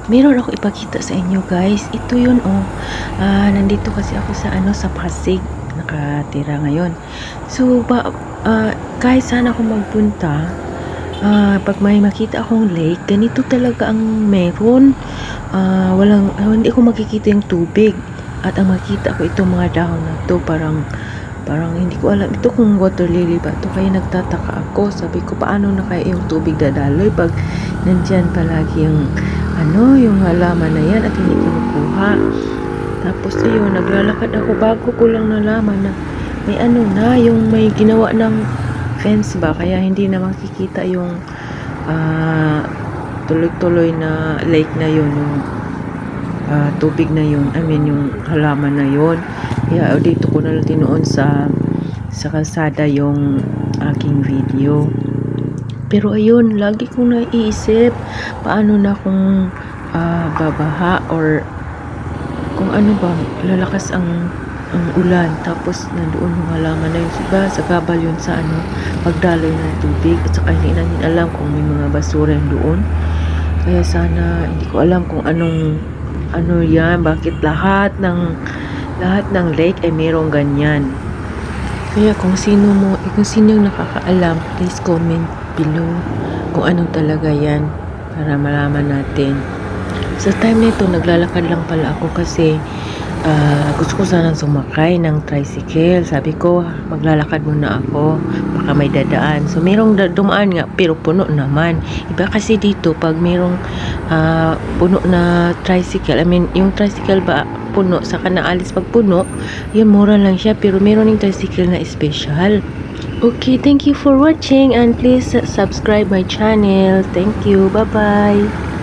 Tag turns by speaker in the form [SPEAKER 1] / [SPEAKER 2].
[SPEAKER 1] meron ako ipakita sa inyo guys. Ito yun oh. Nandito kasi ako sa sa Pasig nakatira ngayon. So guys, sana ako magpunta. Pag may makita akong lake, ganito talaga ang meron. Hindi ko makikita yung tubig. At ang makita ko itong mga dahon na to, parang hindi ko alam ito kung water lily ba ito, kaya nagtataka ako. Sabi ko, paano na kaya yung tubig dadaloy pag nandyan palagi yung yung halaman na yan at hindi kinukuha. Tapos ayun, naglalakad ako, bago ko lang nalaman na may yung may ginawa ng fence ba, kaya hindi na makikita yung tuloy-tuloy na lake na yun, yung tubig na yun, yung halaman na yun. Kaya dito ko na lang tinuon sa kalsada yung aking video. Pero ayun, lagi kong naiisip paano na kung babaha or kung ba, lalakas ang ulan, tapos nandoon yung halaman na yun, diba, sa gabal yun sa pagdaloy ng tubig, at saka hindi namin alam kung may mga basura doon. Kaya sana, hindi ko alam kung yan, bakit lahat ng lake ay mayroong ganyan. Kaya kung sino yung nakakaalam, please comment below kung ano talaga yan, para malaman natin. Sa time nito, naglalakad lang pala ako kasi gusto ko sanang sumakay ng tricycle. Sabi ko, maglalakad muna ako, baka may dadaan. So merong dumaan nga, pero puno naman. Iba kasi dito, pag merong puno na tricycle, yung tricycle ba puno, saka naalis pag puno, yun, mura lang siya. Pero meron yung tricycle na special. Okay, thank you for watching and please subscribe my channel. Thank you. Bye-bye.